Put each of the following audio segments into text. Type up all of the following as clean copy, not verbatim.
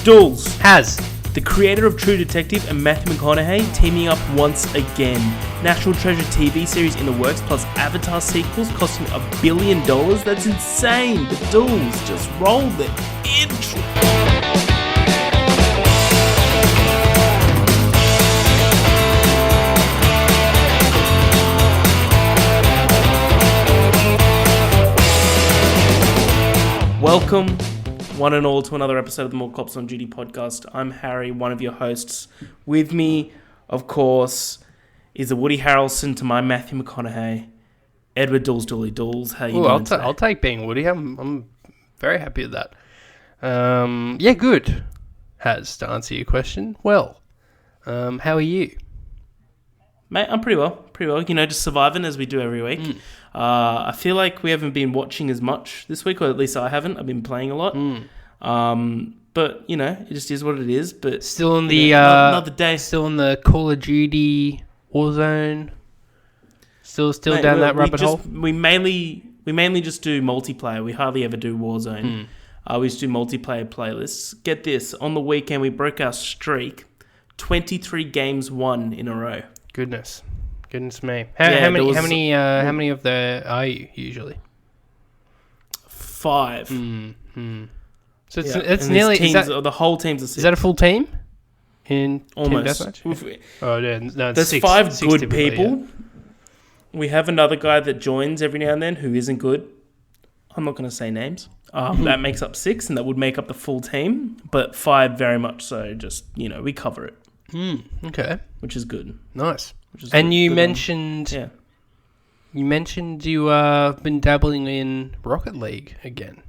Dools, Has. the creator of True Detective and Matthew McConaughey, teaming up once again. National Treasure TV series in the works, plus Avatar sequels costing $1 billion. That's insane. The Dools just rolled the intro. Welcome, one and all, to another episode of the More Cops on Duty podcast. I'm Harry, one of your hosts. With me, of course, is the Woody Harrelson to my Matthew McConaughey, Edward Dools, Dools. How you doing today? I'll take being Woody. I'm very happy with that. Yeah, good. Has, to answer your question. Well, how are you? Mate, I'm pretty well. You know, just surviving as we do every week. I feel like we haven't been watching as much this week, or at least I haven't. I've been playing a lot. But, you know, it just is what it is. But still in the another day. Still in the Call of Duty Warzone. Still Mate, down that rabbit hole. We mainly just do multiplayer. We hardly ever do Warzone. We just do multiplayer playlists. Get this, on the weekend we broke our streak, 23 games won in a row. Goodness me. How many of the are you usually? 5. So it's nearly the whole team's a 6. Is that a full team? In almost. Team deathmatch? Oh yeah, no. There's 6, 5 6 good people. Yeah. We have another guy that joins every now and then who isn't good. I'm not going to say names. That makes up 6, and that would make up the full team. But 5 very much so. Just, you know, we cover it. Okay. Which is good. Nice. And you mentioned you've been dabbling in Rocket League again.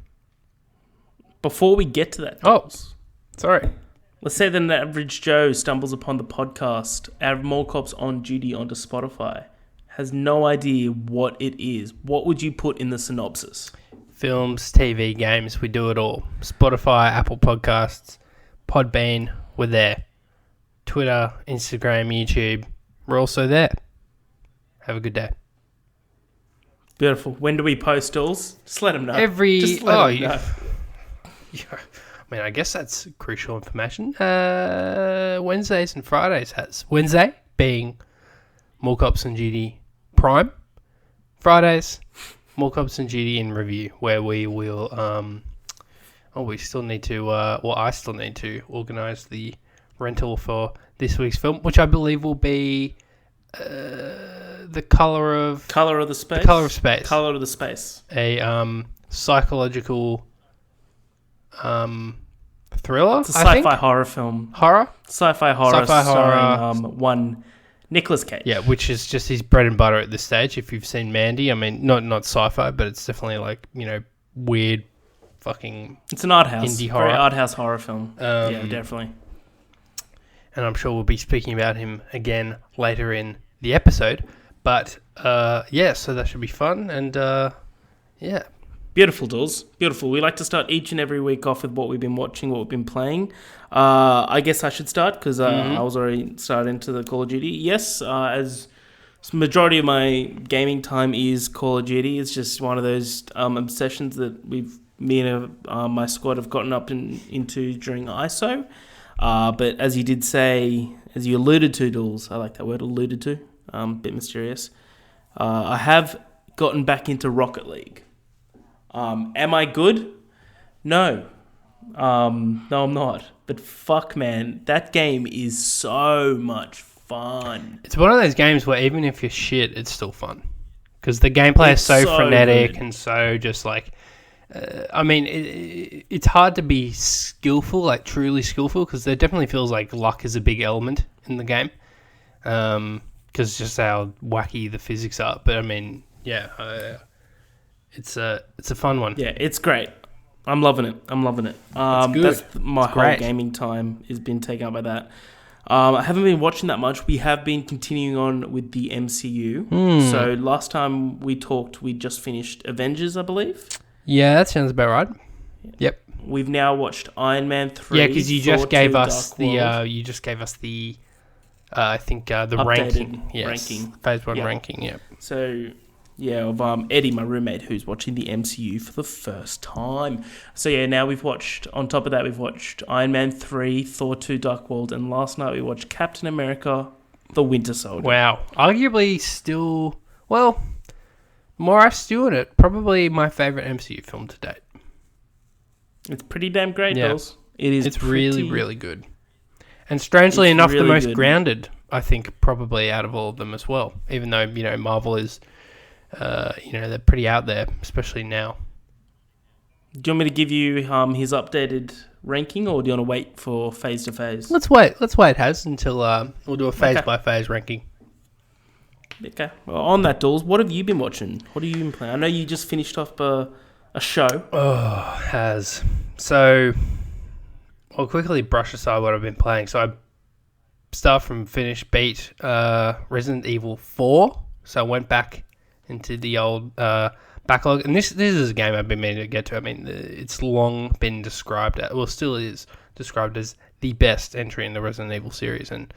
Before we get to that, sorry. Let's say that an average Joe stumbles upon the podcast, our More Cops on Duty onto Spotify, has no idea what it is. What would you put in the synopsis? Films, TV, games, we do it all. Spotify, Apple Podcasts, Podbean, we're there. Twitter, Instagram, YouTube, we're also there. Have a good day. Beautiful. When do we post, Dools? Just let them know. Just let them know. Yeah. I mean, I guess that's crucial information. Wednesdays and Fridays has. Wednesday being More Cops on Duty Prime. Fridays, More Cops on Duty in Review, where we will... we still need to... I still need to organise the rental for this week's film, which I believe will be the Colour of Space. Colour of the Space. A psychological thriller. It's a sci-fi horror film. Sci-fi horror starring one Nicolas Cage. Yeah, which is just his bread and butter at this stage. If you've seen Mandy, I mean, not sci-fi, but it's definitely like, you know, weird fucking. It's an art house, indie horror, very art house horror film. Yeah, definitely. And I'm sure we'll be speaking about him again later in the episode. But, so that should be fun. And, yeah. Beautiful, Dools. Beautiful. We like to start each and every week off with what we've been watching, what we've been playing. I guess I should start because I was already started into the Call of Duty. Yes, as majority of my gaming time is Call of Duty. It's just one of those obsessions that me and my squad have gotten up into during ISO. But as you did say, as you alluded to, Dools, I like that word, alluded to, a bit mysterious. I have gotten back into Rocket League. Am I good? No. No, I'm not. But fuck, man, that game is so much fun. It's one of those games where even if you're shit, it's still fun. Because the gameplay is so frenetic good. And so just like... I mean, it's hard to be skillful, like truly skillful, because there definitely feels like luck is a big element in the game. Because just how wacky the physics are. But I mean, yeah... It's a fun one. Yeah, it's great. I'm loving it. It's good. That's my whole gaming time has been taken up by that. I haven't been watching that much. We have been continuing on with the MCU. So last time we talked, we just finished Avengers, I believe. Yeah, that sounds about right. Yep. We've now watched Iron Man 3. Yeah, because you just gave us the I think the updated ranking. Yes. Ranking. Phase 1 ranking. Yeah. So of Eddie, my roommate, who's watching the MCU for the first time. So yeah, now we've watched, on top of that, we've watched Iron Man 3, Thor 2, Dark World, and last night we watched Captain America, The Winter Soldier. Wow. Arguably still, well, more I stew in it, probably my favourite MCU film to date. It's pretty damn great, Yeah. Dolls. It's really, really good. And strangely enough, really the most good. grounded, I think, probably out of all of them as well. Even though, Marvel is, they're pretty out there, especially now. Do you want me to give you his updated ranking, or do you want to wait for phase to phase? Let's wait, Has, until we'll do a phase-by-phase ranking. Okay. Well, on that, Dolls, what have you been watching? What have you been playing? I know you just finished off a show. Oh, Has. So, I'll quickly brush aside what I've been playing. So, I start from finish, beat Resident Evil 4. So, I went back into the old backlog. And this is a game I've been meaning to get to. I mean, it's long been described, still is described as the best entry in the Resident Evil series. And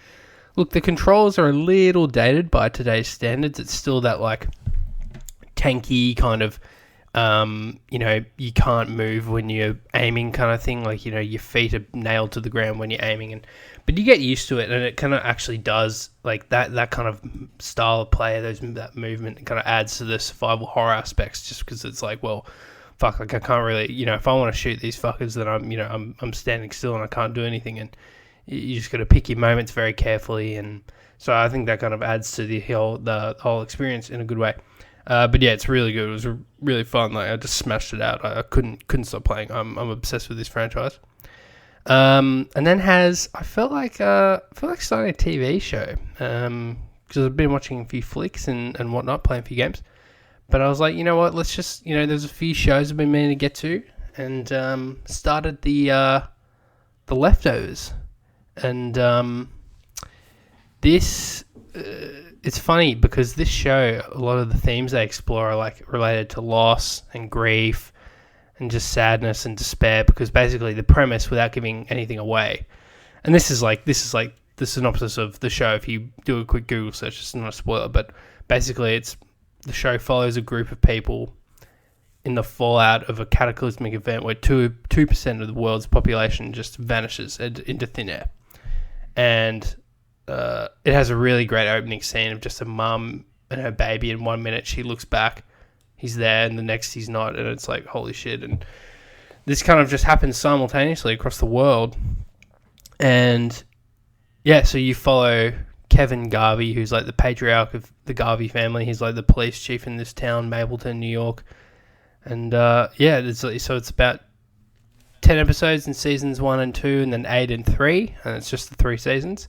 look, the controls are a little dated by today's standards. It's still that, like, tanky kind of, you can't move when you're aiming kind of thing. Like, your feet are nailed to the ground when you're aiming. But you get used to it, and it kind of actually does, like, that kind of style of play, that movement kind of adds to the survival horror aspects, just because it's like, well, fuck, like, I can't really, if I want to shoot these fuckers, then I'm standing still and I can't do anything, and you just got to pick your moments very carefully. And so I think that kind of adds to the whole experience in a good way. But yeah, it's really good. It was really fun. Like, I just smashed it out. I couldn't stop playing. I'm obsessed with this franchise. And then I felt like starting a TV show. Because I've been watching a few flicks and whatnot, playing a few games. But I was like, you know what? Let's just, there's a few shows I've been meaning to get to, and started the Leftovers. And this. It's funny because this show, a lot of the themes they explore are like related to loss and grief and just sadness and despair, because basically the premise, without giving anything away, and this is like the synopsis of the show, if you do a quick Google search, it's not a spoiler, but basically the show follows a group of people in the fallout of a cataclysmic event where 2% of the world's population just vanishes into thin air. And it has a really great opening scene of just a mum and her baby, and 1 minute she looks back, he's there, and the next he's not, and it's like, holy shit. And this kind of just happens simultaneously across the world. And yeah, so you follow Kevin Garvey, who's like the patriarch of the Garvey family. He's like the police chief in this town, Mapleton, New York. And it's about 10 episodes in seasons 1 and 2, and then 8 and 3, and it's just the 3 seasons.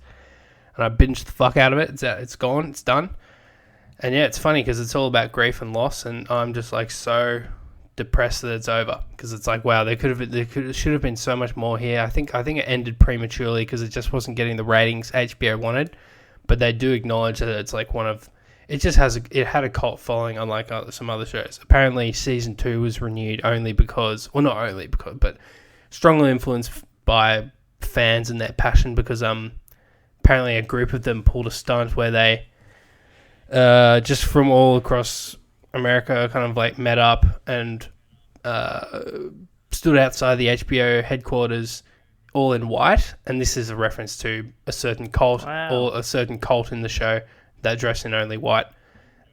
And I binged the fuck out of it. It's gone. It's done. And yeah, it's funny because it's all about grief and loss, and I'm just like so depressed that it's over, because it's like, wow, should have been so much more here. I think it ended prematurely because it just wasn't getting the ratings HBO wanted. But they do acknowledge that it's like it had a cult following, unlike some other shows. Apparently, season 2 was renewed only because, well, not only because, but strongly influenced by fans and their passion, because apparently a group of them pulled a stunt where they just from all across America kind of like met up and stood outside the HBO headquarters all in white, and this is a reference to a certain cult. Wow. Or a certain cult in the show that dress in only white,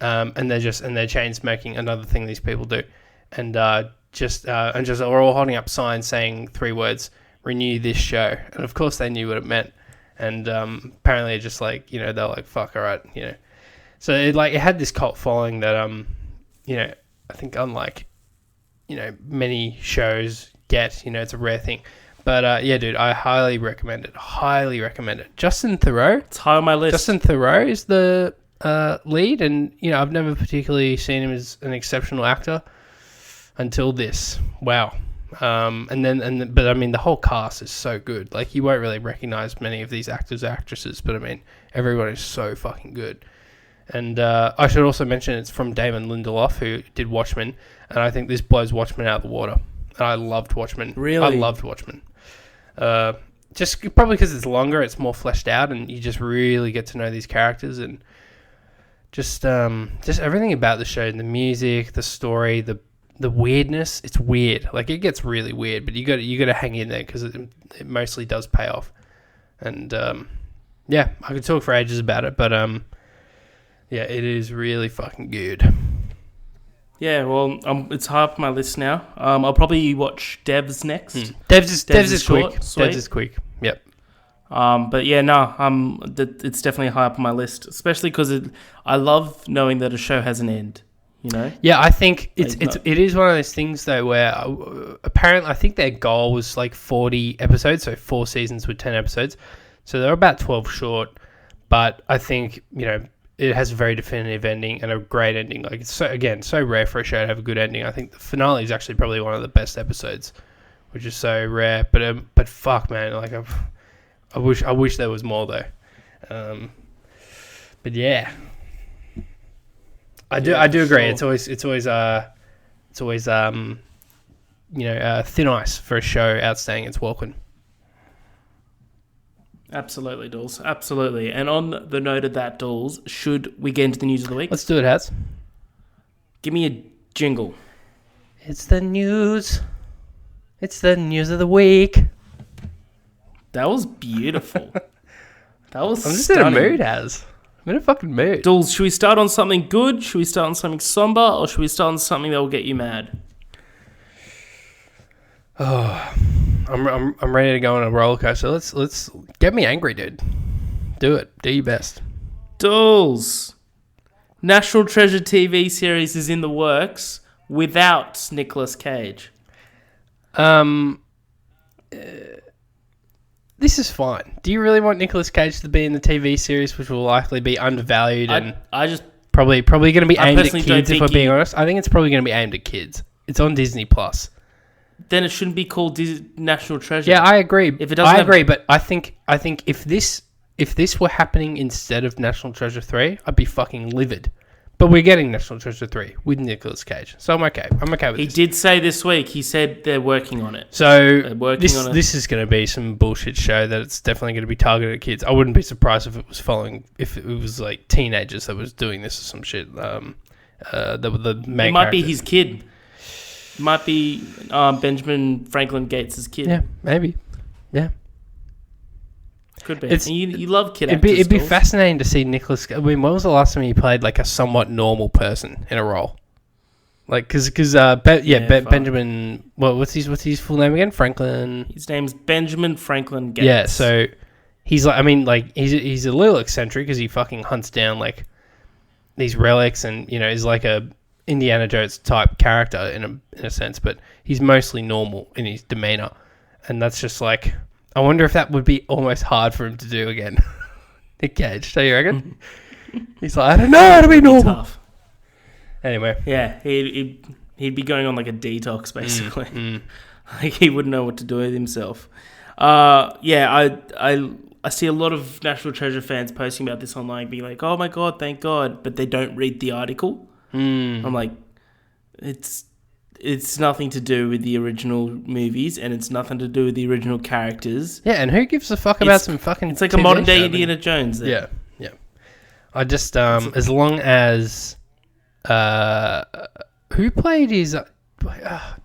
and they're chain smoking, another thing these people do, and just we're all holding up signs saying 3 words: renew this show. And of course they knew what it meant. And apparently it just like, they're like, fuck, all right, So it had this cult following that, I think unlike, many shows get, it's a rare thing. But yeah, dude, I highly recommend it. Highly recommend it. Justin Theroux. It's high on my list. Justin Theroux is the lead, and, I've never particularly seen him as an exceptional actor until this. Wow. But I mean, the whole cast is so good. Like, you won't really recognize many of these actors or actresses, but I mean, everyone is so fucking good. And I should also mention it's from Damon Lindelof, who did Watchmen, and I think this blows Watchmen out of the water. And I loved Watchmen. Really? I loved Watchmen. Just probably because it's longer, it's more fleshed out, and you just really get to know these characters, and Just everything about the show, the music, the story, the weirdness. It's weird. Like, it gets really weird, but you got to hang in there because it mostly does pay off. And yeah, I could talk for ages about it, but yeah, it is really fucking good. Yeah, well, it's high up on my list now. I'll probably watch Devs next. Devs is short, quick. sweet. Devs is quick. Yep. But yeah, no, it's definitely high up on my list, especially because I love knowing that a show has an end. You know? Yeah, I think it is one of those things though where apparently I think their goal was like 40 episodes, so 4 seasons with 10 episodes. So they're about 12 short, but I think, you know, it has a very definitive ending and a great ending. Like, it's so rare for a show to have a good ending. I think the finale is actually probably one of the best episodes, which is so rare. But fuck, man, like I wish there was more though. But yeah, I do agree. Sure. It's always thin ice for a show outstaying its welcome. Absolutely, Dools. Absolutely. And on the note of that, Dools, should we get into the news of the week? Let's do it, Haz. Give me a jingle. It's the news. It's the news of the week. That was beautiful. That was I'm just stunning. in a mood, Haz. I'm in a fucking mood. Dools, should we start on something good? Should we start on something somber? Or should we start on something that will get you mad? Oh, I'm ready to go on a roller coaster. Let's get me angry, dude. Do it. Do your best. Dools. National Treasure TV series is in the works without Nicolas Cage. This is fine. Do you really want Nicolas Cage to be in the TV series, which will likely be undervalued and I just probably going to be aimed at kids? If we're being honest, I think it's probably going to be aimed at kids. It's on Disney Plus. Then it shouldn't be called National Treasure. Yeah, I agree. If it doesn't, I agree. But I think if this were happening instead of National Treasure 3, I'd be fucking livid. But we're getting National Treasure 3 with Nicolas Cage, so I'm okay. I'm okay with this. He did say this week. He said they're working on it. So this is going to be some bullshit show that it's definitely going to be targeted at kids. I wouldn't be surprised if it was like teenagers that was doing this or some shit. The main it might character. be his kid. It might be Benjamin Franklin Gates' kid. Yeah, maybe. Yeah. Could be. You love kid actors. It'd be Dools. fascinating to see Nicolas. I mean, when was the last time he played like a somewhat normal person in a role? Like, because Benjamin. Well, what's his full name again? Franklin. His name's Benjamin Franklin Gates. Yeah, so he's like, I mean, like he's a little eccentric because he fucking hunts down like these relics and is like a Indiana Jones type character in a sense, but he's mostly normal in his demeanor, and that's just like. I wonder if that would be almost hard for him to do again. Nick Cage, so you reckon? He's like, I don't know how to be normal. Tough. Anyway. Yeah, he'd be going on like a detox, basically. Like he wouldn't know what to do with himself. Yeah, I see a lot of National Treasure fans posting about this online, being like, oh my God, thank God, but they don't read the article. I'm like, it's nothing to do with the original movies, and it's nothing to do with the original characters. Yeah, and who gives a fuck about some fucking... It's like a modern-day Indiana Jones. There. Yeah. I just, as long as... who played his...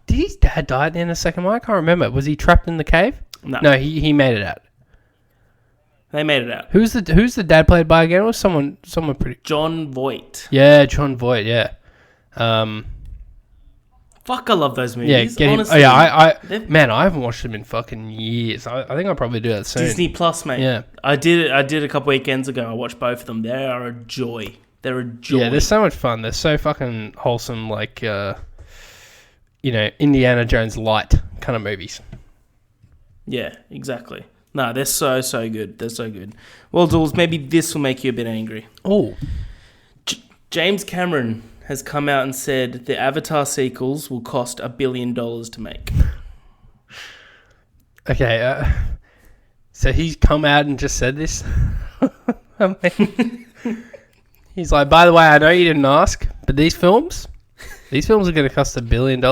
did his dad die at the end of the second one? I can't remember. Was he trapped in the cave? No, he made it out. They made it out. Who's the dad played by again? It was someone pretty... Jon Voight. Yeah, Jon Voight, yeah. Fuck, I love those movies. Yeah, honestly. I haven't watched them in fucking years. I think I'll probably do that soon. Disney Plus, mate. Yeah, I did a couple weekends ago. I watched both of them. They are a joy. They're a joy. Yeah, they're so much fun. They're so fucking wholesome, like Indiana Jones light kind of movies. Yeah, exactly. No, they're so good. They're so good. Well, Dools, maybe this will make you a bit angry. Oh, James Cameron has come out and said the Avatar sequels will cost $1 billion to make. Okay, so he's come out and just said this. I mean, he's like, by the way, I know you didn't ask, but these films are going to cost $1 billion.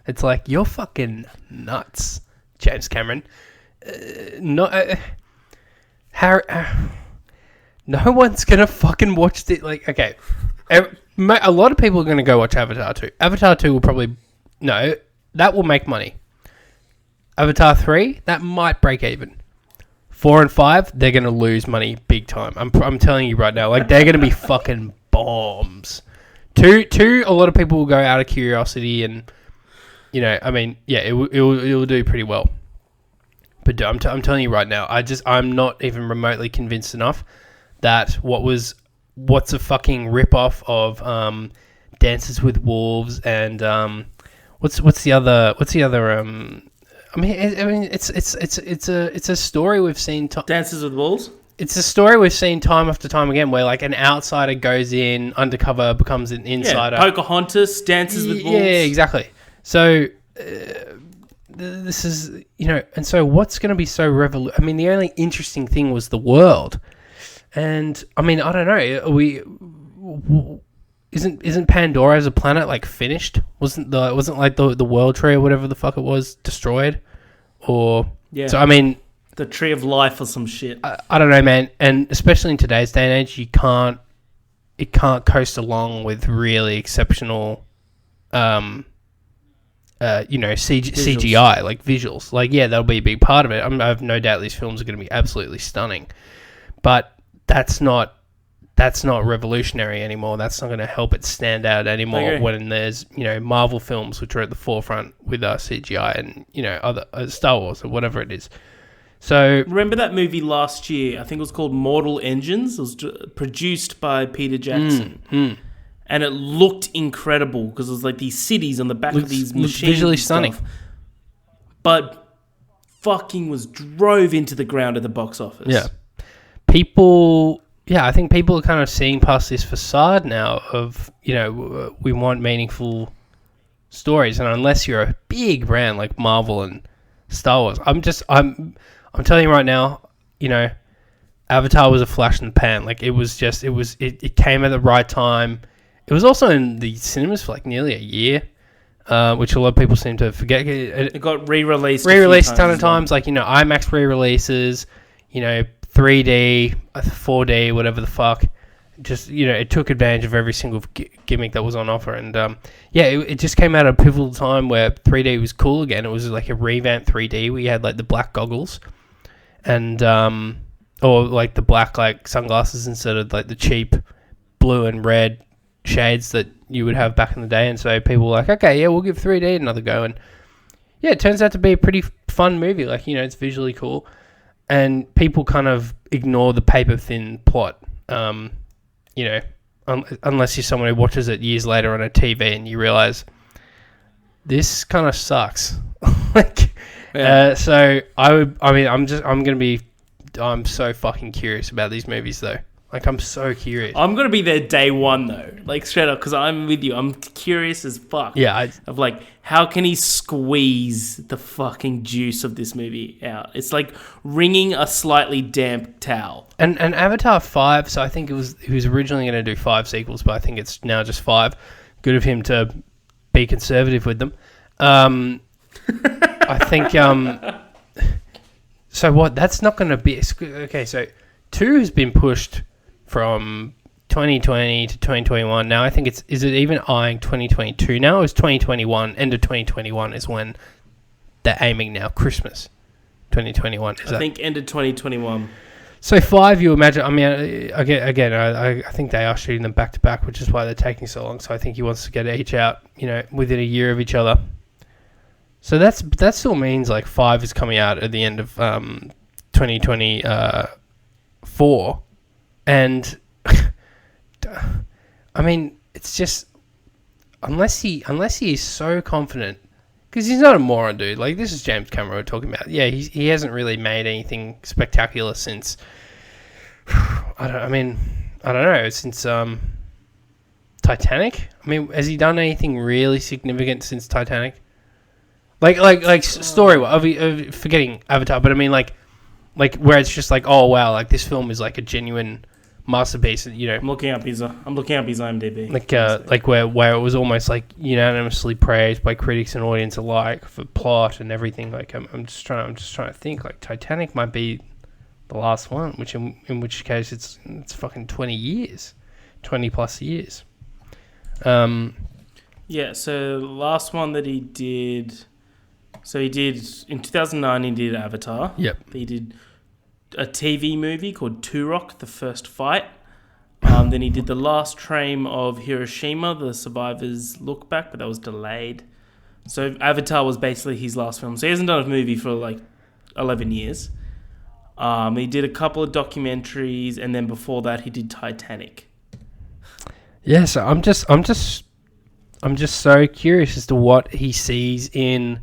It's like, you're fucking nuts, James Cameron. No one's going to fucking watch it. Like, okay. A lot of people are going to go watch Avatar 2. Avatar 2 will probably... No, that will make money. Avatar 3, that might break even. 4 and 5, they're going to lose money big time. I'm telling you right now. Like, they're going to be fucking bombs. 2, a lot of people will go out of curiosity and, you know, I mean, yeah, it will do pretty well. But I'm telling you right now, I'm not even remotely convinced enough that what's a fucking rip-off of Dances with Wolves and what's the other I mean, it's a story we've seen. Dances with Wolves. It's a story we've seen time after time again, where like an outsider goes in undercover, becomes an insider. Yeah, Pocahontas, Dances with Wolves. Yeah, exactly. So this is, you know, and so what's going to be so I mean, the only interesting thing was the world, and I mean, I don't know. Isn't Pandora as a planet like finished? Wasn't like the World Tree or whatever the fuck it was destroyed? Or yeah. So I mean, the Tree of Life or some shit. I don't know, man. And especially in today's day and age, it can't coast along with really exceptional, you know, CGI like visuals. Like, yeah, that'll be a big part of it. I have no doubt these films are going to be absolutely stunning, but that's not revolutionary anymore. That's not going to help it stand out anymore when there's, you know, Marvel films which are at the forefront with CGI and, you know, other Star Wars or whatever it is. So remember that movie last year? I think it was called Mortal Engines. It was produced by Peter Jackson, and it looked incredible because it was like these cities on the back of these machines, visually stunning, but fucking was drove into the ground at the box office. Yeah, people. Yeah, I think people are kind of seeing past this facade now of, you know, we want meaningful stories, and unless you're a big brand like Marvel and Star Wars, I'm telling you right now, you know, Avatar was a flash in the pan. Like, it came at the right time. It was also in the cinemas for like nearly a year, which a lot of people seem to forget. It got re-released a ton of times, like, you know, IMAX re-releases, you know, 3D, 4D, whatever the fuck. Just, you know, it took advantage of every single gimmick that was on offer. And, yeah, it just came out at a pivotal time where 3D was cool again. It was like a revamped 3D. We had, like, the black goggles and, or, like, the black, like, sunglasses instead of, like, the cheap blue and red shades that you would have back in the day. And so people were like, okay, yeah, we'll give 3D another go. And, yeah, it turns out to be a pretty fun movie. Like, you know, it's visually cool. And people kind of ignore the paper-thin plot, you know, unless you're someone who watches it years later on a TV and you realize this kind of sucks. Like, yeah. So I'm so fucking curious about these movies though. Like, I'm so curious. I'm going to be there day one, though. Like, straight up, because I'm with you. I'm curious as fuck. Yeah. Of, like, how can he squeeze the fucking juice of this movie out? It's like wringing a slightly damp towel. And Avatar 5, so I think he was originally going to do 5 sequels, but I think it's now just 5. Good of him to be conservative with them. I think... So what? That's not going to be... Okay, so 2 has been pushed from 2020 to 2021. Now I think is it even eyeing 2022 now? Or is 2021, end of 2021 is when they're aiming now, Christmas 2021. I think end of 2021. So 5, you imagine, I mean, again, I think they are shooting them back to back, which is why they're taking so long. So I think he wants to get each out, you know, within a year of each other. So that still means like 5 is coming out at the end of 2024. And I mean, it's just unless he is so confident, because he's not a moron, dude. Like, this is James Cameron we're talking about. Yeah, he hasn't really made anything spectacular since I don't know, since Titanic. I mean, has he done anything really significant since Titanic? Like story, forgetting Avatar, but I mean like where it's just like, oh wow, like this film is like a genuine masterpiece, you know. I'm looking up his IMDb. Like where it was almost like unanimously praised by critics and audience alike for plot and everything. Like I'm just trying to think. Like Titanic might be the last one, which in which case it's fucking 20 years, 20 plus years. Yeah, so the last one that he did... So he did... In 2009, he did Avatar. Yep. He did a TV movie called Turok, The First Fight. Then he did The Last Train of Hiroshima, The Survivors Look Back, but that was delayed. So Avatar was basically his last film. So he hasn't done a movie for like 11 years. He did a couple of documentaries, and then before that, he did Titanic. Yeah, so I'm just so curious as to what he sees in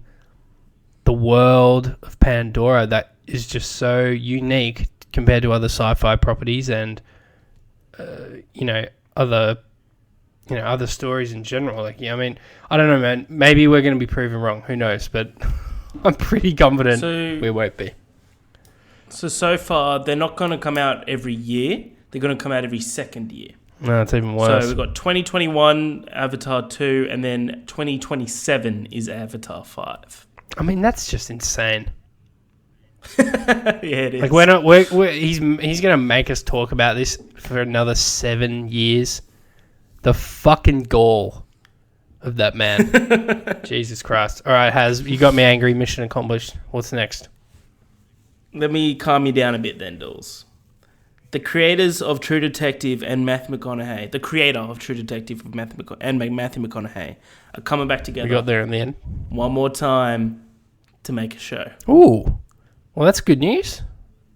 the world of Pandora that is just so unique compared to other sci-fi properties and other stories in general. Like, yeah, I mean, I don't know, man. Maybe we're going to be proven wrong. Who knows? But I'm pretty confident we won't be. So far, they're not going to come out every year. They're going to come out every second year. No, it's even worse. So we've got 2021, Avatar 2, and then 2027 is Avatar 5. I mean, that's just insane. Yeah, it is. Like, he's going to make us talk about this for another 7 years. The fucking gall of that man. Jesus Christ. All right, Haz, you got me angry. Mission accomplished. What's next? Let me calm you down a bit then, Dools. The creators of True Detective and Matthew McConaughey, the creator of True Detective and Matthew McConaughey are coming back together. We got there in the end. One more time to make a show. Ooh. Well, that's good news.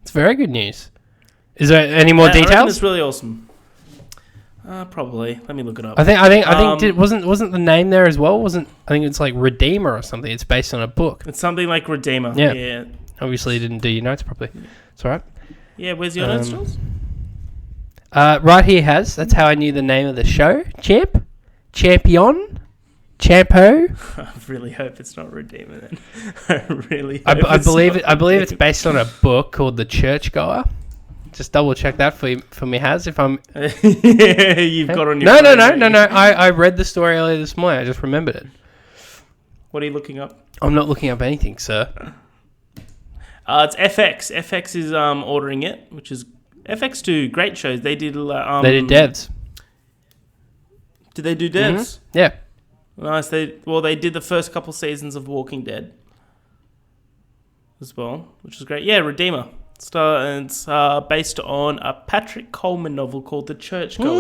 It's very good news. Is there any more details? I reckon it's really awesome. Probably. Let me look it up. I think wasn't the name there as well? I think it's like Redeemer or something. It's based on a book. It's something like Redeemer. Yeah. Yeah. Obviously, you didn't do your notes properly. It's all right. Yeah, where's your notes, Jules? Right here, Has. That's how I knew the name of the show. Champion, Champo. I really hope it's not Redeemer then. I really. I believe it's based on a book called The Churchgoer. Just double check that for me, Has. If I'm. Yeah, you've got on your. No. I read the story earlier this morning. I just remembered it. What are you looking up? I'm not looking up anything, sir. It's FX. FX is ordering it, which is FX do great shows. They did. They did Devs. Did they do Devs? Mm-hmm. Yeah. Nice. They did the first couple seasons of Walking Dead as well, which is great. Yeah, Redeemer. It's based on a Patrick Coleman novel called The Churchgoer.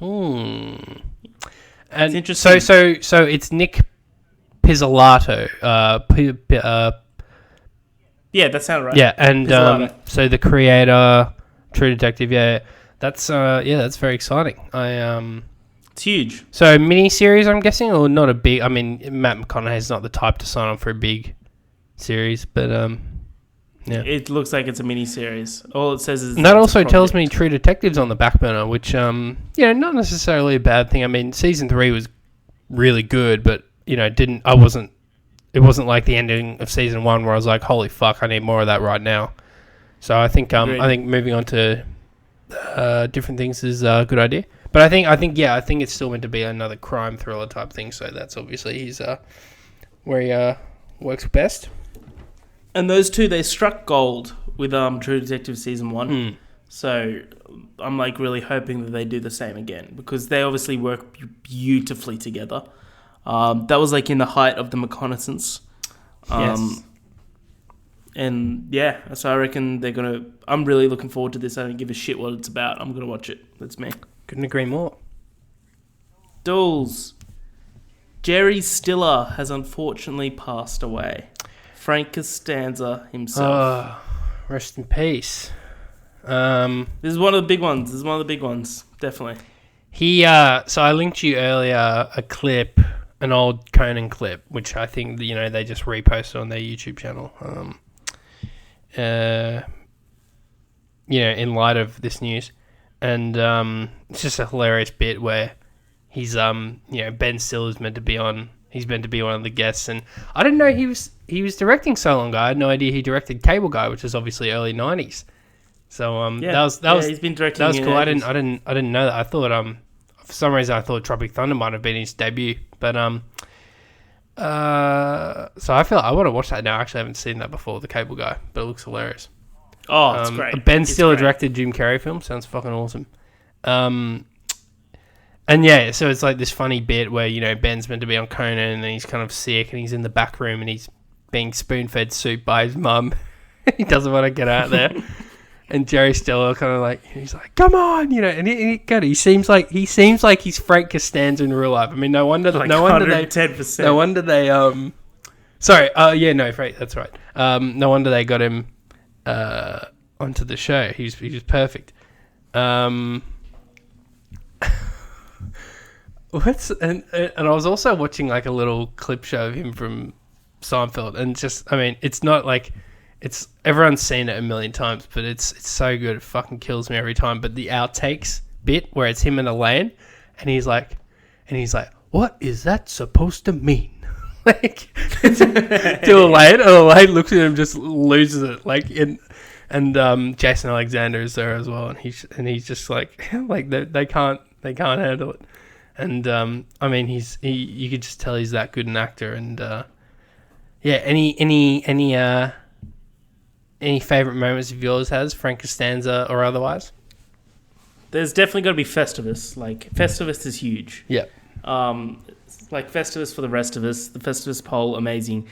And it's interesting. So it's Nick Pizzolatto. Yeah, that sounded right. Yeah, and so the creator, True Detective. Yeah, that's very exciting. It's huge. So mini series, I'm guessing, or not a big. I mean, Matt McConaughey's not the type to sign on for a big series, but yeah, it looks like it's a mini series. All it says is. And that also tells me True Detective's on the back burner, which not necessarily a bad thing. I mean, season 3 was really good, but it wasn't like the ending of season 1 where I was like, holy fuck, I need more of that right now. So I think moving on to different things is a good idea. But I think it's still meant to be another crime thriller type thing. So that's obviously where he works best. And those two, they struck gold with True Detective season 1. So I'm like really hoping that they do the same again because they obviously work beautifully together. That was like in the height of the reconnaissance. Yes. And yeah, so I reckon I'm really looking forward to this. I don't give a shit what it's about. I'm going to watch it. That's me. Couldn't agree more. Dools. Jerry Stiller has unfortunately passed away. Frank Costanza himself. Rest in peace. This is one of the big ones. Definitely. So I linked you earlier a clip, an old Conan clip, which I think they just reposted on their YouTube channel. In light of this news, and it's just a hilarious bit where he's Ben Stiller's meant to be on. He's meant to be one of the guests, and I didn't know he was directing so long ago. I had no idea he directed Cable Guy, which was obviously early '90s. So that was he's been directing. That was cool. I didn't know that. I thought for some reason I thought Tropic Thunder might have been his debut, but So I feel I want to watch that now. I actually haven't seen that before, The Cable Guy, but it looks hilarious. Oh, it's great. Ben It's Stiller great. directed Jim Carrey film. Sounds fucking awesome. And yeah, so it's like this funny bit where, you know, Ben's meant to be on Conan and he's kind of sick and he's in the back room and he's being spoon-fed soup by his mum. He doesn't want to get out there. And Jerry Stiller kind of like, he's like, come on, you know, and he seems like he's Frank Costanza in real life. I mean, no wonder Like they 110%. no wonder they sorry, Frank, that's right. No wonder they got him onto the show. He was perfect. And I was also watching like a little clip show of him from Seinfeld, and just, I mean, it's not like it's everyone's seen it a million times, but it's so good, it fucking kills me every time. But the outtakes bit where it's him and Elaine, and he's like, what is that supposed to mean? Like to Elaine, and Elaine looks at him, just loses it. Like and Jason Alexander is there as well, and he's just like they can't handle it. And I mean, you could just tell he's that good an actor. And yeah, any favorite moments of yours has Frank Costanza or otherwise? There's definitely got to be Festivus. Like, Festivus is huge. Yeah. Like Festivus for the rest of us. The Festivus poll, amazing.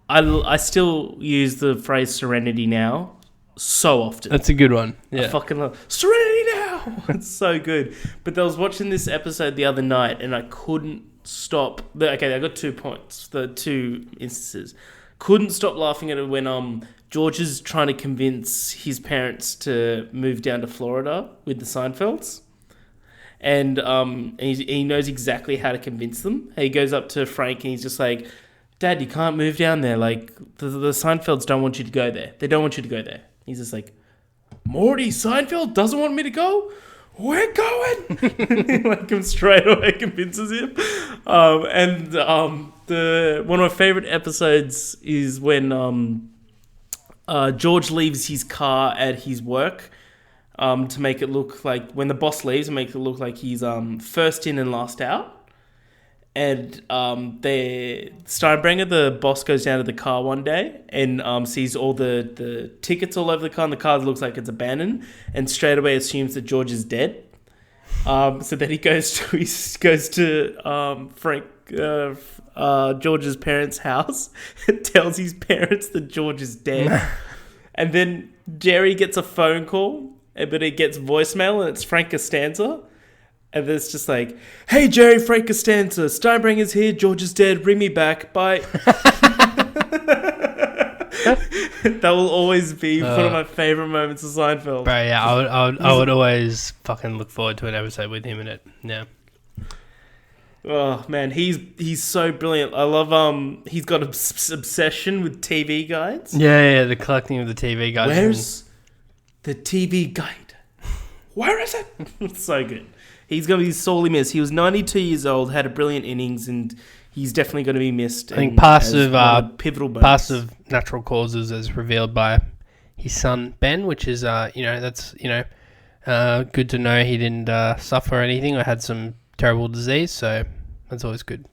I still use the phrase Serenity now so often. That's a good one. Yeah. I fucking love Serenity now. It's so good. But I was watching this episode the other night and I couldn't stop. Okay, I got 2 points. The 2 instances. Couldn't stop laughing at it when George is trying to convince his parents to move down to Florida with the Seinfelds. And he knows exactly how to convince them. He goes up to Frank and he's just like, Dad, you can't move down there. Like, the Seinfelds don't want you to go there. They don't want you to go there. He's just like, Morty, Seinfeld doesn't want me to go? We're going! Like, him straight away convinces him. One of my favorite episodes is when George leaves his car at his work to make it look like, when the boss leaves, and make it look like he's first in and last out. And Steinbrenger, the boss, goes down to the car one day and sees all the tickets all over the car, and the car looks like it's abandoned, and straight away assumes that George is dead. So then he goes to Frank George's parents' house and tells his parents that George is dead. And then Jerry gets a phone call, but it gets voicemail, and it's Frank Costanza. And it's just like, hey, Jerry, Frank Costanza, Steinbrenger's here, George is dead, bring me back, bye. That will always be one of my favourite moments of Seinfeld. Bro, yeah, I would always fucking look forward to an episode with him in it. Yeah. Oh, man, he's so brilliant. I love, he's got an obsession with TV guides. Yeah, the collecting of the TV guides. Where's the TV guide? Where is it? It's so good. He's going to be sorely missed. He was 92 years old, had a brilliant innings, and he's definitely going to be missed. I think passive pivotal natural causes as revealed by his son Ben, which is that's good to know he didn't suffer anything or had some terrible disease. So that's always good.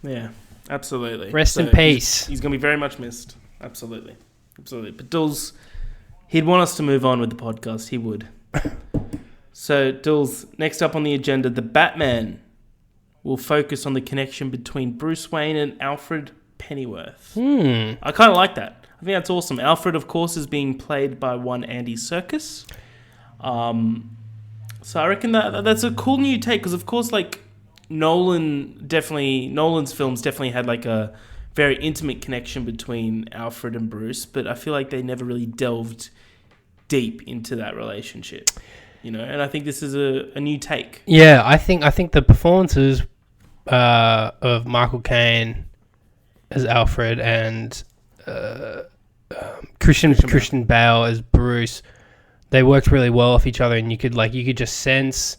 Yeah, absolutely. Rest in peace. He's going to be very much missed. Absolutely. But Dools, he'd want us to move on with the podcast. He would. So, Dools, next up on the agenda, the Batman will focus on the connection between Bruce Wayne and Alfred Pennyworth. I kind of like that. I think that's awesome. Alfred, of course, is being played by one Andy Serkis. So I reckon that's a cool new take, because, of course, like, Nolan's films definitely had, like, a very intimate connection between Alfred and Bruce, but I feel like they never really delved deep into that relationship. You know, and I think this is a new take. Yeah, I think the performances of Michael Caine as Alfred and Christian Bale as Bruce, they worked really well off each other, and you could just sense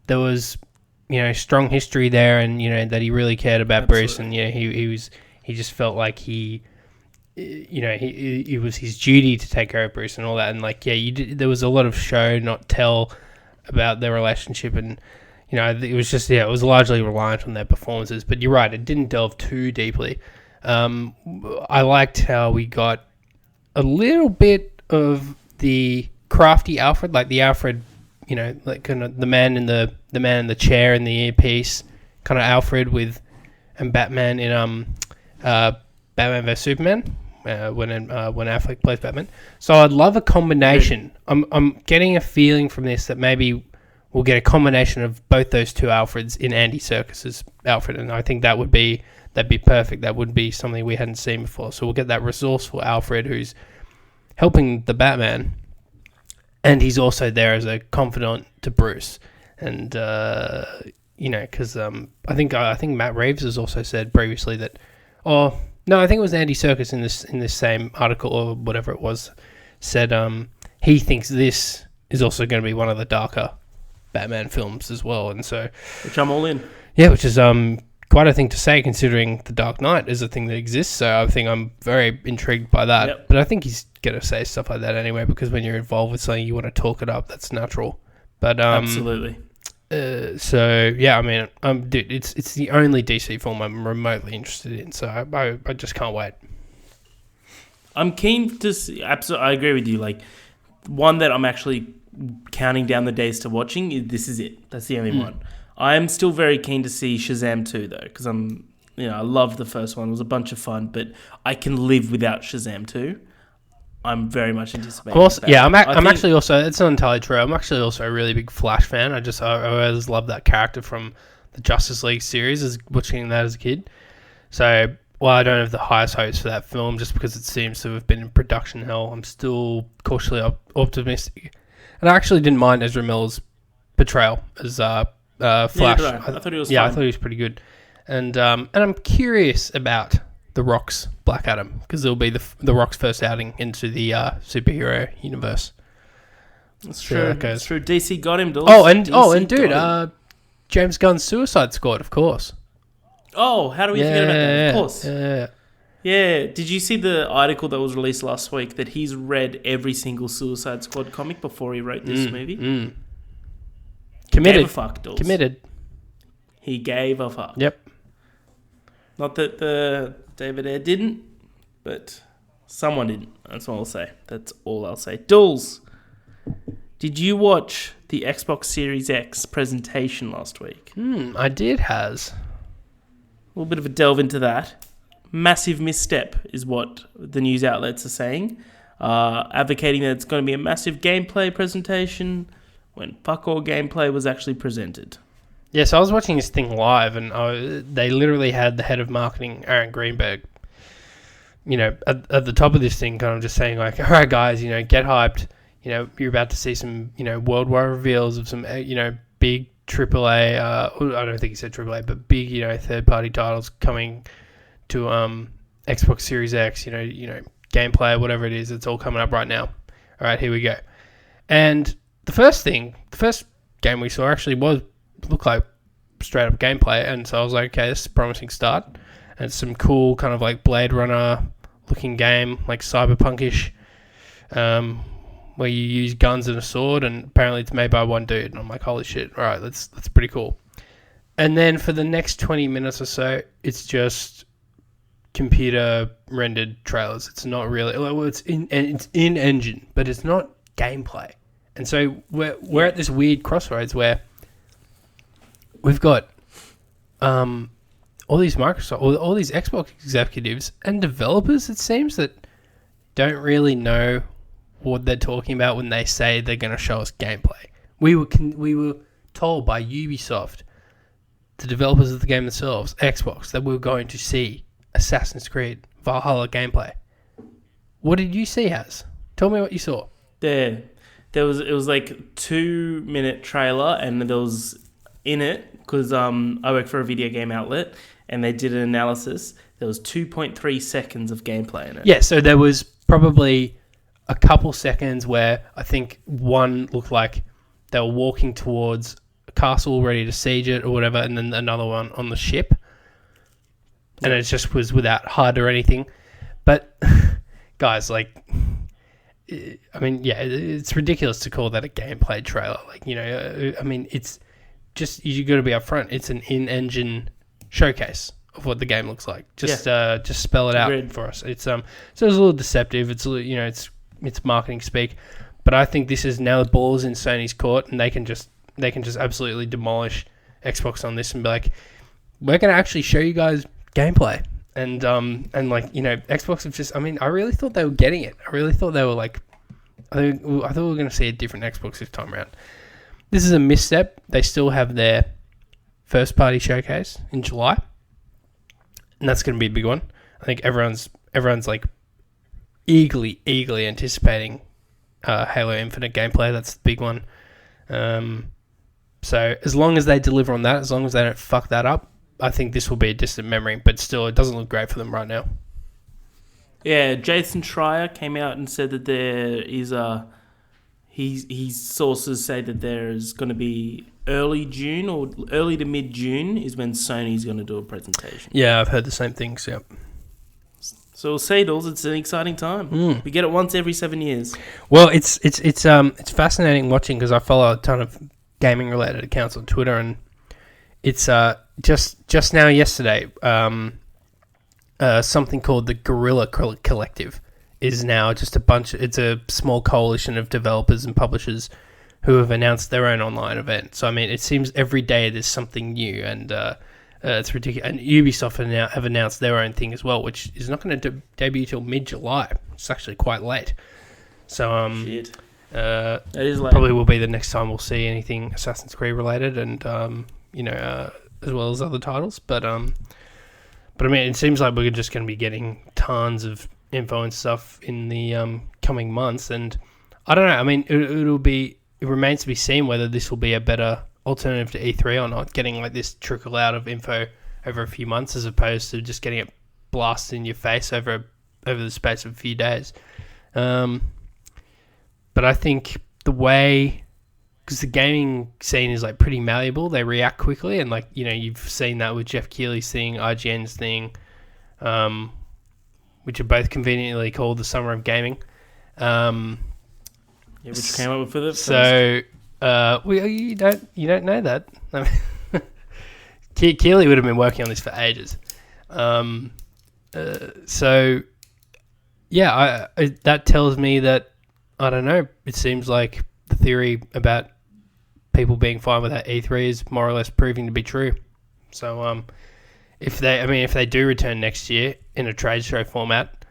there was strong history there, and that he really cared about Bruce, and he just felt like it was his duty to take care of Bruce and all that. And there was a lot of show, not tell, about their relationship. And, it was just, it was largely reliant on their performances. But you're right, it didn't delve too deeply. I liked how we got a little bit of the crafty Alfred, like the Alfred, like kind of the man in the chair in the earpiece, kind of Alfred and Batman in Batman vs Superman, when Affleck plays Batman. So I'd love a combination. I'm getting a feeling from this that maybe we'll get a combination of both those two Alfreds in Andy Serkis's Alfred, and I think that'd be perfect. That would be something we hadn't seen before. So we'll get that resourceful Alfred who's helping the Batman, and he's also there as a confidant to Bruce. And because I think Matt Reeves has also said previously that, I think it was Andy Serkis in this same article or whatever it was, said he thinks this is also going to be one of the darker Batman films as well, and so which I'm all in. Yeah, which is quite a thing to say considering The Dark Knight is a thing that exists. So I think I'm very intrigued by that. Yep. But I think he's going to say stuff like that anyway, because when you're involved with something, you want to talk it up. That's natural. But absolutely. So yeah, I mean, dude, it's the only DC film I'm remotely interested in. So I just can't wait. I'm keen to see. Absolutely, I agree with you. Like, one that I'm actually counting down the days to watching. This is it. That's the only one. I am still very keen to see Shazam 2 though, because I loved the first one. It was a bunch of fun, but I can live without Shazam 2. I'm very much anticipating. Of course, that. Yeah. I'm actually also. It's not entirely true. I'm actually also a really big Flash fan. I always loved that character from the Justice League series, watching that as a kid. So while I don't have the highest hopes for that film, just because it seems to have been in production hell, I'm still cautiously optimistic. And I actually didn't mind Ezra Miller's portrayal as Flash. Yeah, I thought he was. Yeah, fun. I thought he was pretty good. And I'm curious about The Rock's Black Adam, because it'll be the Rock's first outing into the superhero universe. That's true. That's true. DC got him, Dools. Dude, James Gunn's Suicide Squad, of course. Oh, how do we forget about that? Of course. Yeah. Yeah. Did you see the article that was released last week that he's read every single Suicide Squad comic before he wrote this movie? Committed. Gave a fuck, Dools. Committed. He gave a fuck. Yep. Not that the David Ayer didn't, but someone didn't. That's all I'll say. Dools, did you watch the Xbox Series X presentation last week? I did, Has. A little bit of a delve into that. Massive misstep is what the news outlets are saying. Advocating that it's going to be a massive gameplay presentation when fuck all gameplay was actually presented. Yeah, so I was watching this thing live, and they literally had the head of marketing, Aaron Greenberg, at the top of this thing, kind of just saying like, all right, guys, get hyped. You're about to see some, worldwide reveals of some, big AAA, I don't think he said AAA, but big, third-party titles coming to Xbox Series X, gameplay, whatever it is, it's all coming up right now. All right, here we go. And the first game we saw actually looked like straight up gameplay, and so I was like, okay, this is a promising start. And it's some cool kind of like Blade Runner looking game, like cyberpunkish, where you use guns and a sword, and apparently it's made by one dude. And I'm like, holy shit, all right, that's pretty cool. And then for the next 20 minutes or so, it's just computer rendered trailers. It's not really, it's in engine, but it's not gameplay. And so we're at this weird crossroads where we've got all these Microsoft, all these Xbox executives and developers, it seems, that don't really know what they're talking about when they say they're going to show us gameplay. We were told by Ubisoft, the developers of the game themselves, Xbox, that we were going to see Assassin's Creed Valhalla gameplay. What did you see, Has? Tell me what you saw. It was like a 2-minute trailer, and there was in it, because I work for a video game outlet, and they did an analysis. There was 2.3 seconds of gameplay in it. Yeah, so there was probably a couple seconds where I think one looked like they were walking towards a castle ready to siege it or whatever, and then another one on the ship. And it just was without HUD or anything. But, guys, like, I mean, yeah, it's ridiculous to call that a gameplay trailer. Like, I mean, it's just you got to be upfront. It's an in-engine showcase of what the game looks like. Just spell it out for us. It's so it's a little deceptive. It's it's marketing speak, but I think this is now the ball's in Sony's court, and they can just absolutely demolish Xbox on this and be like, we're going to actually show you guys gameplay. And Xbox have just, I really thought they were getting it. I really thought they were like, I thought we were going to see a different Xbox this time around. This is a misstep. They still have their first party showcase in July, and that's going to be a big one. I think everyone's like eagerly anticipating Halo Infinite gameplay. That's the big one. So as long as they deliver on that, as long as they don't fuck that up, I think this will be a distant memory, but still, it doesn't look great for them right now. Yeah, Jason Schreier came out and said that there is his sources say that there is going to be early June or early to mid-June is when Sony's going to do a presentation. Yeah, I've heard the same things, yeah. So we'll see, Dools. It's an exciting time. We get it once every 7 years. Well, it's fascinating watching because I follow a ton of gaming-related accounts on Twitter, and it's just now yesterday, something called the Guerrilla Collective is now just it's a small coalition of developers and publishers who have announced their own online event. So, it seems every day there's something new, and it's ridiculous. And Ubisoft have announced their own thing as well, which is not going to debut till mid-July. It's actually quite late. So, Shit. It is late. Probably will be the next time we'll see anything Assassin's Creed related, and as well as other titles, but it seems like we're just going to be getting tons of info and stuff in the coming months, and I don't know. It remains to be seen whether this will be a better alternative to E3 or not. Getting like this trickle out of info over a few months as opposed to just getting it blasted in your face over the space of a few days. But I think the way, because the gaming scene is like pretty malleable, they react quickly, and you've seen that with Jeff Keighley's thing, IGN's thing, which are both conveniently called the Summer of Gaming. Which came up with it. So, you don't know that. Keighley would have been working on this for ages. That tells me that, I don't know, it seems like the theory about people being fine with that E3 is more or less proving to be true. So, if they do return next year in a trade show format,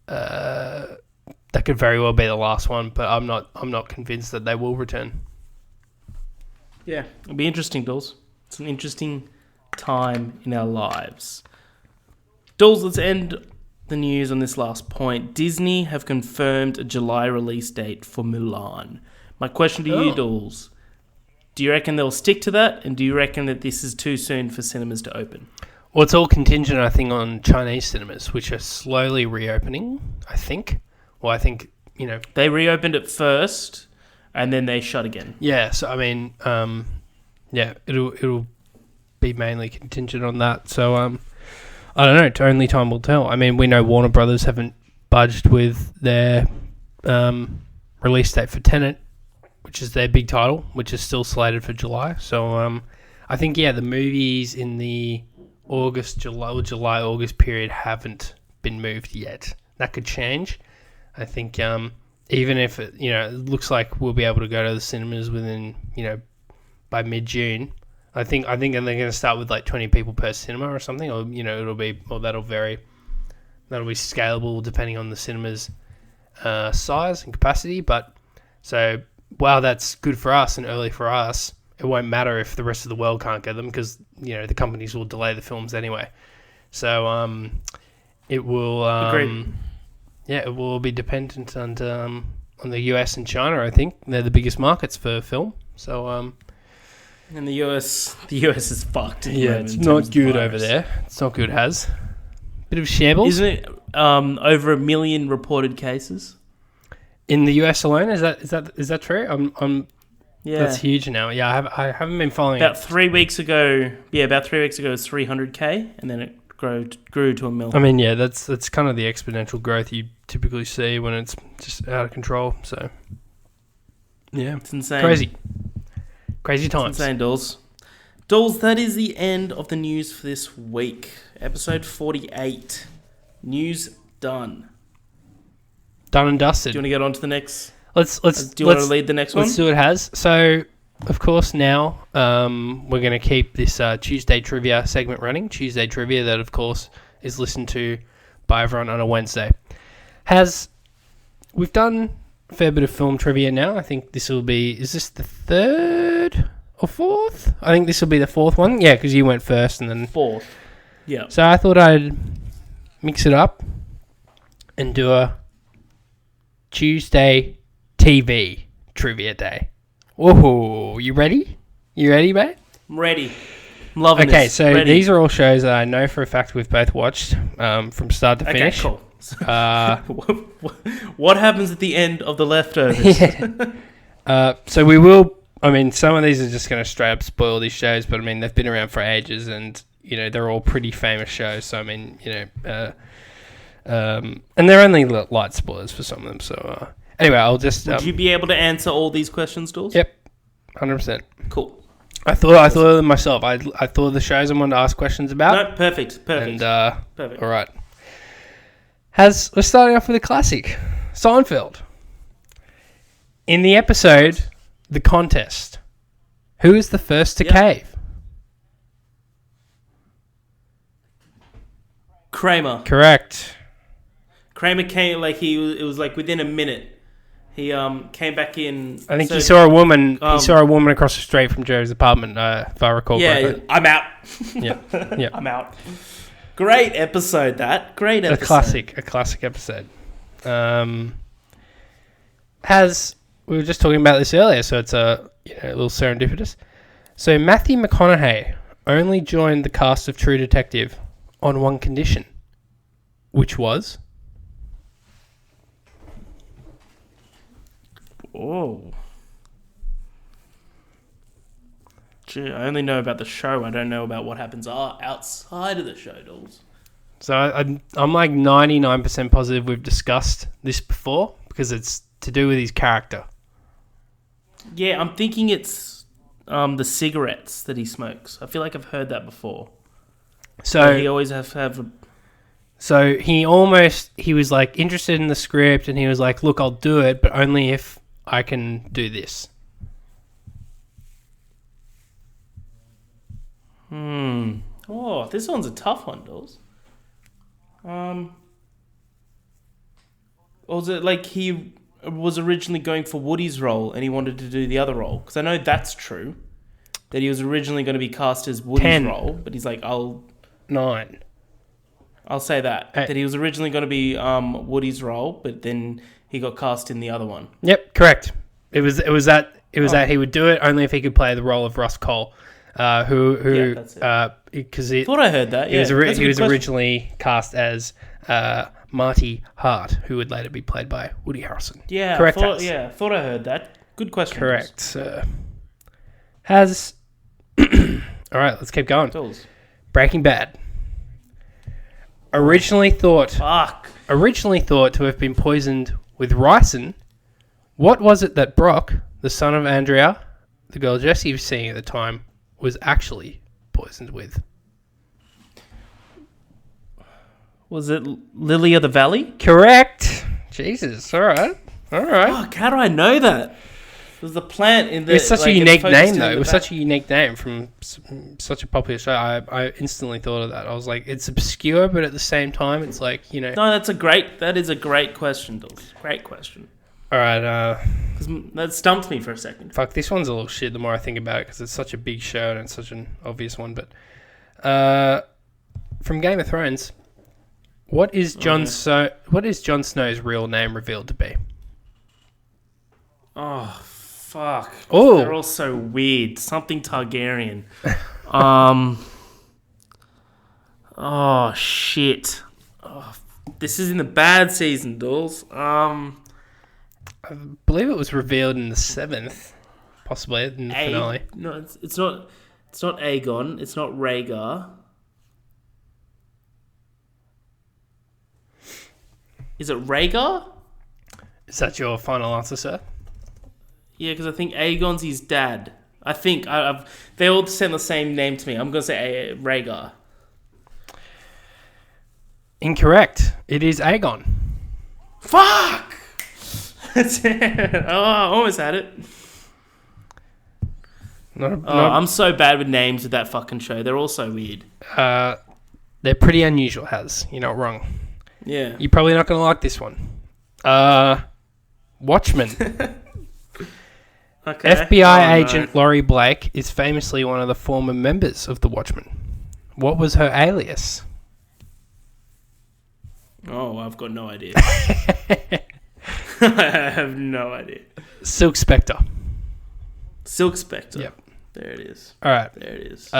that could very well be the last one. But I'm not convinced that they will return. Yeah, it'll be interesting, Dools. It's an interesting time in our lives. Dools, let's end the news on this last point. Disney have confirmed a July release date for Mulan. My question to you, Dools, do you reckon they'll stick to that, and do you reckon that this is too soon for cinemas to open? Well, it's all contingent, I think, on Chinese cinemas, which are slowly reopening, I think. Well, I think, They reopened it first, and then they shut again. Yeah, so, it'll be mainly contingent on that. So, I don't know. Only time will tell. We know Warner Brothers haven't budged with their release date for Tenet, which is their big title, which is still slated for July. So I think, the movies in the July-August period haven't been moved yet. That could change. I think even if it looks like we'll be able to go to the cinemas within, by mid-June. I think they're going to start with like 20 people per cinema or something, or that'll vary. That'll be scalable depending on the cinema's size and capacity. But so while that's good for us and early for us, it won't matter if the rest of the world can't get them because the companies will delay the films anyway. So it will it will be dependent on the US and China. I think they're the biggest markets for film. So. And the US is fucked. Yeah, it's not good over there. It's not good, Has. Bit of shambles. Isn't it over 1 million reported cases? In the US alone? Is that true? Yeah. That's huge now. Yeah, I haven't been following about 3 weeks ago. Yeah, about 3 weeks ago it was 300k, and then it grew to 1 million. That's kind of the exponential growth you typically see when it's just out of control. So, yeah. It's insane. Crazy times. It's insane, Dools. Dolls, that is the end of the news for this week. Episode 48. News done. Done and dusted. Do you want to get on to the next? Do you want to lead the next one? Let's see what it has. So, of course, now we're going to keep this Tuesday Trivia segment running. Tuesday Trivia that, of course, is listened to by everyone on a Wednesday. We've done a fair bit of film trivia now. I think this will be... Is this the third or fourth? I think this will be the fourth one. Yeah, because you went first and then... Fourth. Yeah. So I thought I'd mix it up and do a Tuesday TV Trivia Day. Whoa, you ready? You ready, mate? I'm ready. I'm loving this. Okay, so ready. These are all shows that I know for a fact we've both watched from start to finish. Okay, cool. What happens at the end of The Leftovers? So we will... I mean, some of these are just going to straight up spoil these shows, but I mean, they've been around for ages and, you know, they're all pretty famous shows. So, I mean, you know... and they're only light spoilers for some of them. So, anyway, I'll just... Would you be able to answer all these questions, Dawes? Yep. 100%. Cool. I thought of them myself. I thought of the shows I wanted to ask questions about. No, perfect. And, perfect. All right. We're starting off with a classic, Seinfeld. In the episode, The Contest, who is the first to cave? Kramer. Correct. Kramer came, it was within a minute. He came back in. I think he saw a woman. He saw a woman across the street from Jerry's apartment. If I recall correctly. I'm out. Yeah. I'm out. Great episode. Great episode. A classic episode. We were just talking about this earlier, so it's a little serendipitous. So Matthew McConaughey only joined the cast of True Detective on one condition, which was. Oh. Gee, I only know about the show. I don't know about what happens outside of the show, Dolls. So I'm like 99% positive we've discussed this before because it's to do with his character. Yeah, I'm thinking it's the cigarettes that he smokes. I feel like I've heard that before. So he always have. So he was like interested in the script and he was like, look, I'll do it, but only if I can do this. Oh, this one's a tough one, Dolls. Or was it like he was originally going for Woody's role and he wanted to do the other role? Because I know that's true. That he was originally going to be cast as Woody's 10. role, but he's like, 9. I'll say that. 8. That he was originally going to be Woody's role, but then he got cast in the other one. Yep, correct. It was that he would do it only if he could play the role of Russ Cole, because thought I heard that. Yeah, he was originally cast as Marty Hart, who would later be played by Woody Harrelson. Yeah, correct. Thought I heard that. Good question. Correct. All right, let's keep going. Dolls. Breaking Bad. Originally thought to have been poisoned with ricin. What was it that Brock, the son of Andrea, the girl Jesse was seeing at the time, was actually poisoned with? Was it Lily of the Valley? Correct. Jesus. All right. Fuck, how do I know that? It was the plant in the... It's such a unique name, though. It was such a unique name from such a popular show. I instantly thought of that. I was like, it's obscure, but at the same time, it's like, No, that is a great question, Dolls. Great question. All right. That stumped me for a second. Fuck, this one's a little shit the more I think about it because it's such a big show and it's such an obvious one. But from Game of Thrones, what is Jon Snow's real name revealed to be? Oh, fuck. Oh, they're all so weird. Something Targaryen. Oh, shit. Oh, this is in the bad season, Dolls. I believe it was revealed in the 7th, possibly in the finale. No, it's not. It's not Aegon. It's not Rhaegar. Is it Rhaegar? Is that your final answer, sir? Yeah, because I think Aegon's his dad. I think they all send the same name to me. I'm gonna say Rhaegar. Incorrect. It is Aegon. Fuck! I almost had it. I'm so bad with names with that fucking show. They're all so weird. They're pretty unusual, You're not wrong. Yeah. You're probably not going to like this one. Watchmen. Okay. FBI agent Laurie Blake is famously one of the former members of the Watchmen. What was her alias? Oh, I've got no idea. I have no idea. Silk Spectre. Silk Spectre. Yep. There it is. All right. There it is.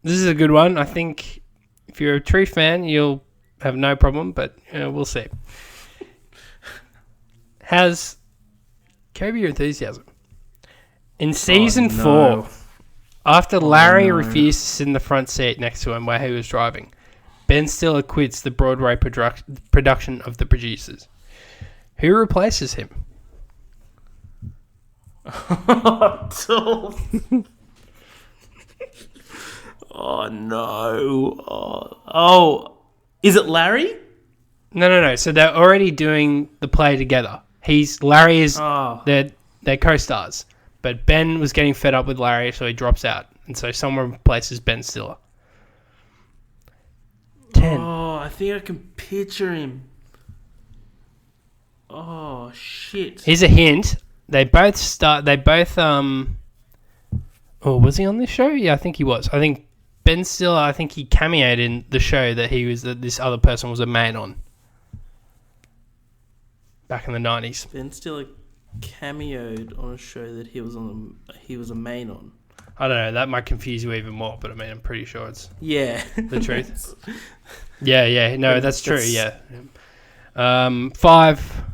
This is a good one. I think if you're a true fan, you'll have no problem, but we'll see. Has Curb Your Enthusiasm. In season 4, after Larry refused to sit in the front seat next to him where he was driving, Ben Stiller quits the Broadway production of The Producers. Who replaces him? Oh no. Oh. Is it Larry? No. So they're already doing the play together. Larry is they're co-stars. But Ben was getting fed up with Larry, so he drops out. And so someone replaces Ben Stiller. 10. Oh, I think I can picture him. Oh shit. Here's a hint. They both oh, was he on this show? Yeah, I think he was. I think Ben Stiller, he cameoed in the show that this other person was a main on. Back in the 90s. Ben Stiller cameoed on a show that he was a main on. I don't know, that might confuse you even more, but I'm pretty sure it's the truth. Yeah, no, that's true, yeah. 5,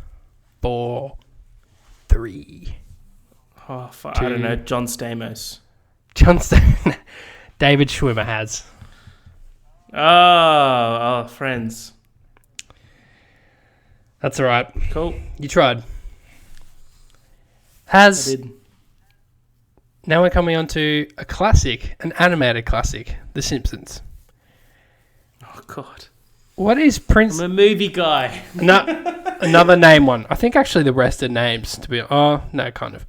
4, 3. Oh, fuck, I don't know, John Stamos. David Schwimmer has. Oh, Friends. That's all right. Cool. You tried. I did. Now we're coming on to a classic, an animated classic, The Simpsons. Oh, God. What is I'm a movie guy. No, another name one. I think actually the rest are names, to be honest. Oh, no, kind of.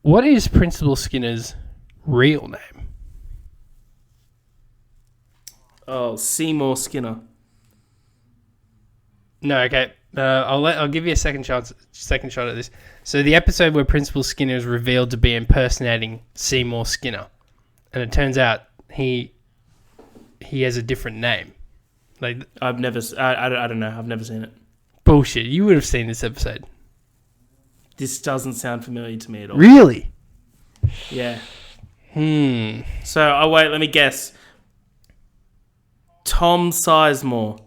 What is Principal Skinner's real name? Oh, Seymour Skinner. No, okay. I'll give you a second shot at this. So the episode where Principal Skinner is revealed to be impersonating Seymour Skinner, and it turns out he has a different name. Like I don't know. I've never seen it. Bullshit. You would have seen this episode. This doesn't sound familiar to me at all. Really? Yeah. So, wait, let me guess. Tom Sizemore.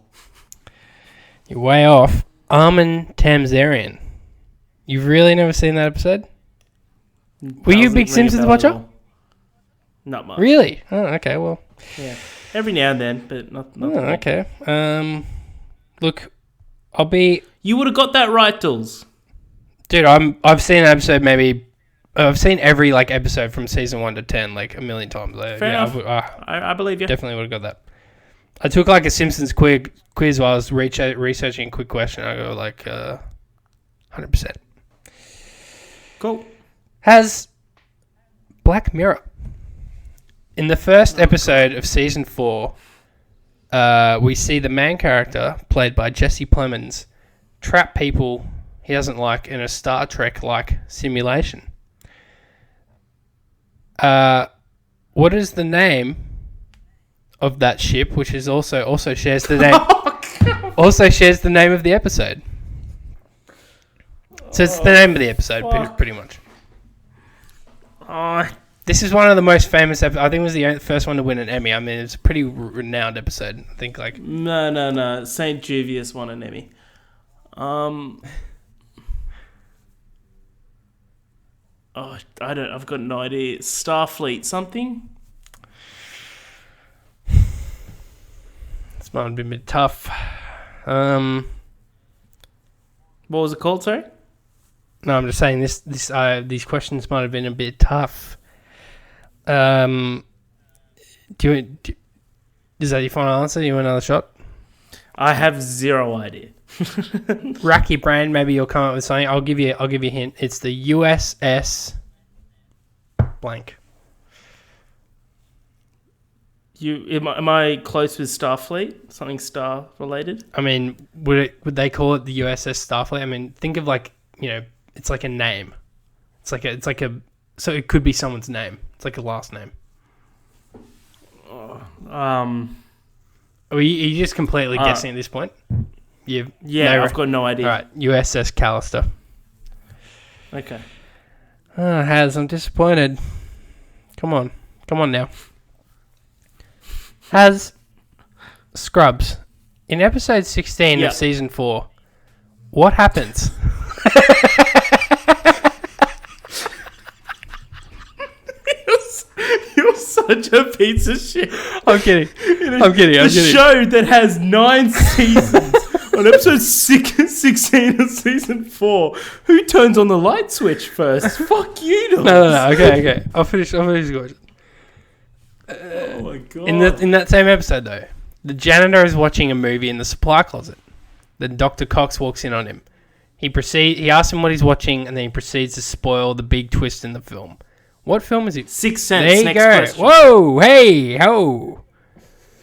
You're way off. Armin Tamzarian. You've really never seen that episode? Were you a big Simpsons watcher? Not much. Really? Oh, okay, well. Yeah. Every now and then, but not. Okay. Look, I'll be... You would have got that right, Dools. Dude, I've seen an episode maybe... I've seen every episode from season 1 to 10 a million times. Fair enough. I believe you. Definitely would have got that. I took a Simpsons quiz while I was researching a quick question. I go 100%. Cool. Has Black Mirror. In the first episode of season 4, we see the main character, played by Jesse Plemons, trap people he doesn't like in a Star Trek-like simulation. What is the name of that ship, which is also shares the name shares the name of the episode? So it's the name of the episode, pretty much. This is one of the most famous episodes. I think it was the first one to win an Emmy. I mean, it's a pretty renowned episode. I think No. St. Juvius won an Emmy. I've got no idea. Starfleet something? This might have been a bit tough. What was it called, sorry? No, I'm just saying these questions might have been a bit tough. Is that your final answer? You want another shot? I have zero idea. Rack your brain. Maybe you'll come up with something. I'll give you a hint. It's the USS blank. Am I close with Starfleet? Something star related? I mean, would they call it the USS Starfleet? I mean, think of it's like a name. So it could be someone's name. It's like a last name. Are you just completely guessing at this point? I've got no idea. All right, USS Callister. Okay. I'm disappointed. Come on now. Has Scrubs in episode 16 of season 4? What happens? You're such a piece of shit. I'm kidding. The show that has 9 seasons on episode 16 of season 4. Who turns on the light switch first? Fuck you, Dools. No. Okay. I'll finish the question. Oh my god. In that same episode, though, the janitor is watching a movie in the supply closet. Then Dr. Cox walks in on him. He asks him what he's watching, and then he proceeds to spoil the big twist in the film. What film is it? Sixth Sense. There you Next go. question. Whoa, hey, ho.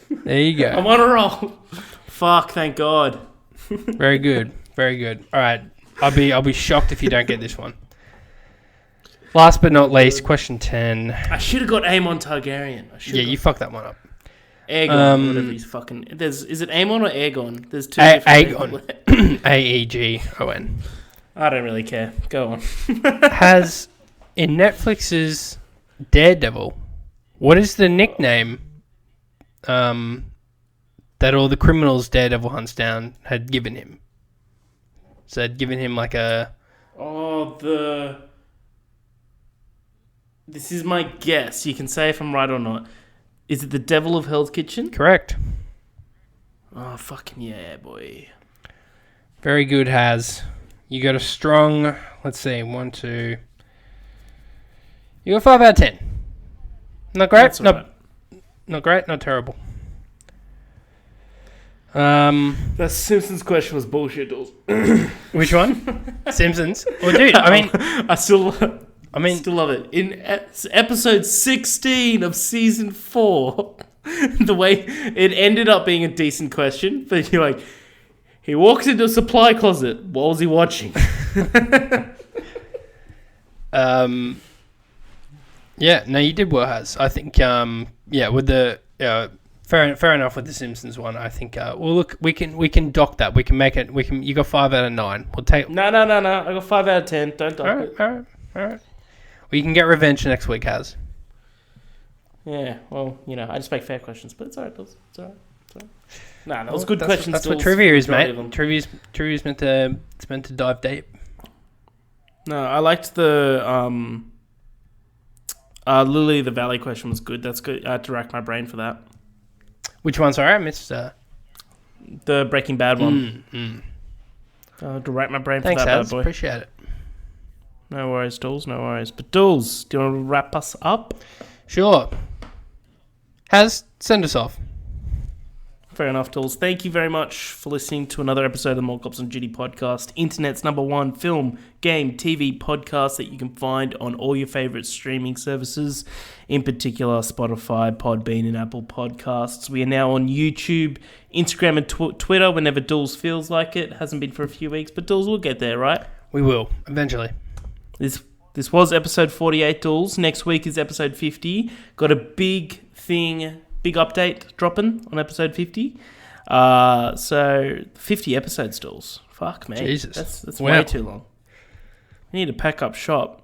There you go. I'm on a roll. Fuck, thank God. Very good. All right, I'll be shocked if you don't get this one. Last but not least, question 10. I should have got Aemon Targaryen. You fucked that one up. Aegon, whatever he's fucking... Is it Aemon or Aegon? There's two different... Aegon. A-E-G-O-N. I don't really care. Go on. Has, in Netflix's Daredevil, what is the nickname that all the criminals Daredevil hunts down had given him? So they'd given him like a... This is my guess. You can say if I'm right or not. Is it the Devil of Hell's Kitchen? Correct. Oh, fucking yeah, boy. Very good, Has. You got a strong... Let's see. 1, 2... You got 5 out of 10. Not great. That's all right. Not great. Not terrible. That Simpsons question was bullshit, Dools. Which one? Simpsons? Well, dude, I mean... I still love it. In episode 16 of season 4, the way it ended up being a decent question, but you're like, he walks into a supply closet. What was he watching? Yeah, no, you did well, Has. I think, with the fair enough with the Simpsons one. I think, look, we can dock that. We can make it. You got 5 out of 9. We'll take. No. I got 5 out of 10. Don't dock it. All right. Well, you can get revenge next week, Has. Yeah, well, I just make fair questions, but it's alright, Dools. It's alright. Nah, that was good questions. That's what trivia is, mate. Trivia's meant to dive deep. No, I liked the Lily the Valley question was good. That's good. I had to rack my brain for that. Which one? Sorry, I missed. The Breaking Bad one. I had to rack my brain for that bad boy. Appreciate it. No worries, Dools. No worries. But Dools, do you want to wrap us up? Sure. Has, send us off. Fair enough, Dools. Thank you very much for listening to another episode of the More Cops on Duty podcast, Internet's #1 film, game, TV podcast that you can find on all your favourite streaming services, in particular Spotify, Podbean, and Apple Podcasts. We are now on YouTube, Instagram, and Twitter whenever Dools feels like it. Hasn't been for a few weeks, but Dools will get there, right? We will, eventually. This was episode 48, Dools. Next week is episode 50. Got a big update dropping on episode 50. So 50 episodes, Dools. Fuck me. Jesus. That's way too long. We need to pack up shop.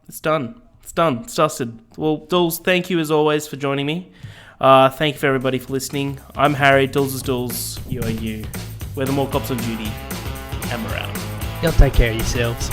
It's done. It's dusted. Well, Dools, thank you as always for joining me. Thank you for everybody for listening. I'm Harry. Dools is Dools. You are you. We're the More Cops on Duty. And we're out. Y'all take care of yourselves.